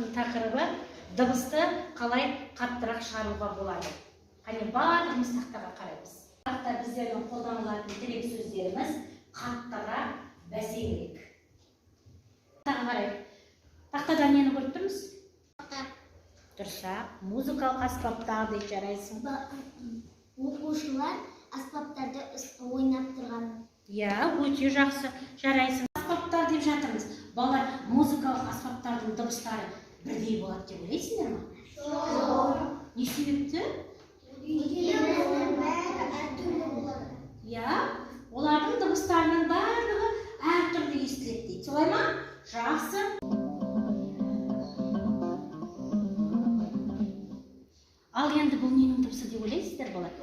сабақтың тақырыбы дыбысты қалай қаттырақ шығаруға болады. Қане барлығымыз тақтаға қараймыз. Тақта біздердің қолданылатын тірек сөздеріміз қаттырақ, бәсеңірек. Тақтаға қарайық. Тақтада нені көріп тұрмыз? Тұрса, музыкалық аспаптар деп жарайсың. Оқушылар аспаптарды ойнап тұрған. Өте жақсы жарайсың. Аспаптар деп жатырмыз. Балалар, музыкалық аспаптардың дыбыстары бірдей болады деп ойлайсыңдар ма? Жоқ. Не себепті? Олардың дыбыстарының барлығы әртүрлі естіледі дейді. Солай ма? Жақсы. Ал енді бұл ненің дыбысы деп ойлайсыздар балалар?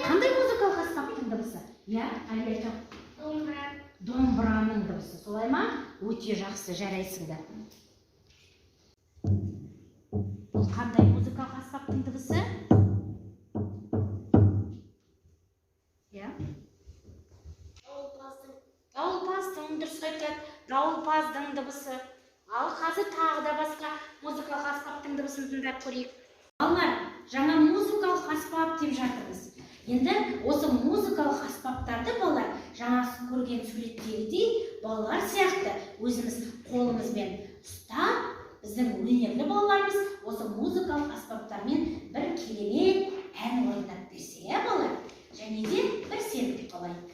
Қандай музыкалық аспаптың дыбысы? Домбыраның дыбысы. Солай ма? Өте жақсы жарайсыңдар. Бұл қандай музыкалық аспаптың дыбысы? Дауылпаздың, дұрыс айтады. Дауылпаздың дыбысы. Ал қазір тағы да басқа музыкалық аспаптың дыбысын тыңдап көрейік. Балалар, жаңа музыкалық аспап деп жатырмыз. Енді осы музыкалық аспаптарды балалар жаңа көрген суреттегідей балалар сияқты өзіміз қолымызбен ұстап, біздің өнерлі балаларымыз осы музыкалық аспаптармен бір керемет ән орындап берсе, балалар, және де бір серілік қалайық.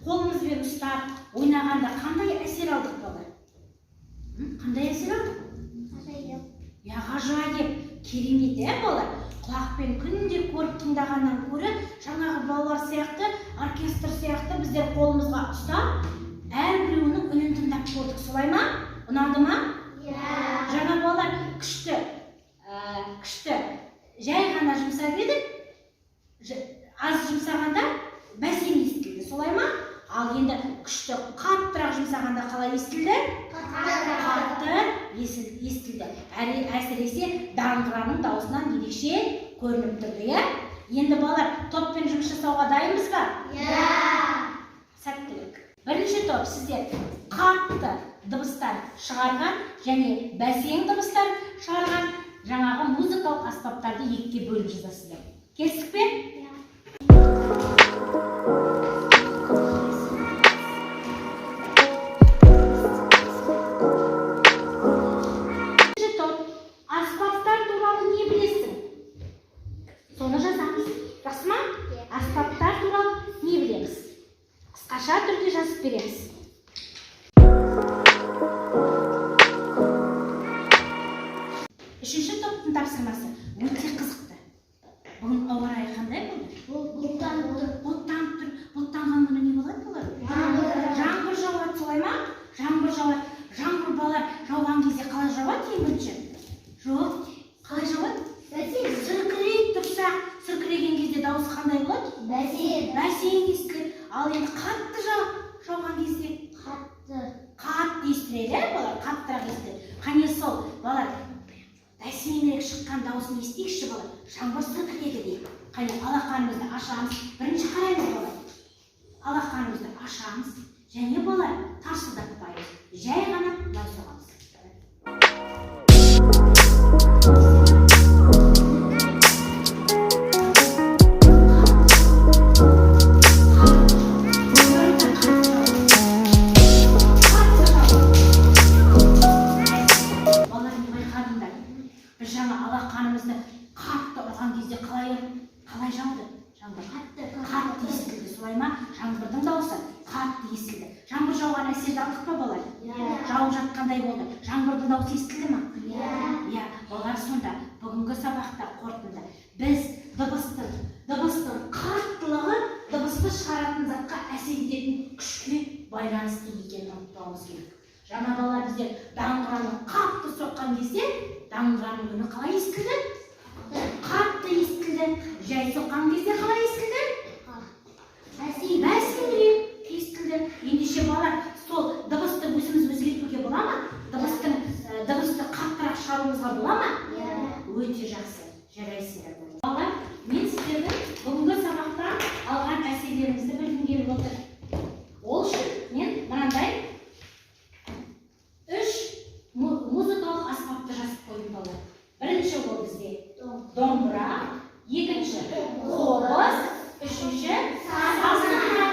Қолымызбен ұстап, ойнағанда қандай әсер алдық балалар? Қандай әсер алдық? Ғажайып, керемет, балалар. Құлақпен күнде көріп тыңдағаннан көрі, жаңағы балалар сияқты, оркестр сияқты біздер қолымызға ұстап, әрбіреуінің үнін тыңдап көрдік. Солай ма? Ұнады ма? Жаңа балалар күшті, жай ғана жұмсап еді, аз жұмсағанда бәсең естілді. Солай ма? Ал енді күшті қаттырақ жұмсағанда қалай естілді? Қатты естілді. Әсіресе даңғыраның даусынан ерекше көрініп тұрды. Енді балалар, топпен жұмыс жасауға дайынбыз ба? Сәттілік. Бірінші топ сіздер қатты дыбыстар шығарған және бәсең дыбыстар шығарған жаңағы музыкалық аспаптарды екіге бөліп жазасыздар. Келістік пе? Қысқаша түрде жазып береміз. Үшінші топтың тапсырмасы өте қызықты. Бүгін ауа райы қандай болды? Бұлттанып тұр. Бұлттанған күні не болады бұлар? Жаңбыр жауады, солай ма? Жаңбыр жауады. Жаңбыр балалар жауған кезде қалай жауады ең бірінші? Жоқ, қалай жауады? Сіркірейіп тұрса, сіркіреген кезде дауысы қандай болады? Бәсең естіледі. Ал енді қатты жауған кезде қатты естіледі, балалар, қаттырақ естіледі. Қане сол, балалар, бәсеңірек шыққан дауысын естейікші, балалар. Жаңбыр сіркіреді дейді. Қане алақанымызды ашамыз. Бірінші қараймыз, балалар. Алақанымызды ашамыз. Және балалар, тарсылдатпаймыз. Жай ғана былай соғамыз. Алақанымызды қатты ұрған кезде қалай жауды? Қатты естілді, солай ма? Жаңбырдың дауысы қатты естілді. Жаңбыр жауған әсерді алдық па балалар? Жауып жатқандай болды. Жаңбырдың дауысы естілді ма? Балалар, сонда бүгінгі сабақта қорытынды біз дыбыстың ұмытпауымыз керек. Жаңа балалар біздер домбыраны қатты соққан кезде, домбыраның үні қалай естілді? Қатты естілді. Жай соққан кезде қалай естілді? Бәсеңірек естілді. Ендеше балалар, сол дыбысты өзіміз өзгертуге бола ма? Дыбысты қаттырақ шығаруымызға бола ма? Өте жақсы. Жарайсыңдар. Балалар, мен сіздердің бүгінгі сабақтан алған әсерлеріңізді білгім келіп отыр. Ол үшін мен мынандай 3 музыкалық аспапты жазып қойдым балалар. Бірінші ол бізде домбыра, екінші қобыз, үшінші сазды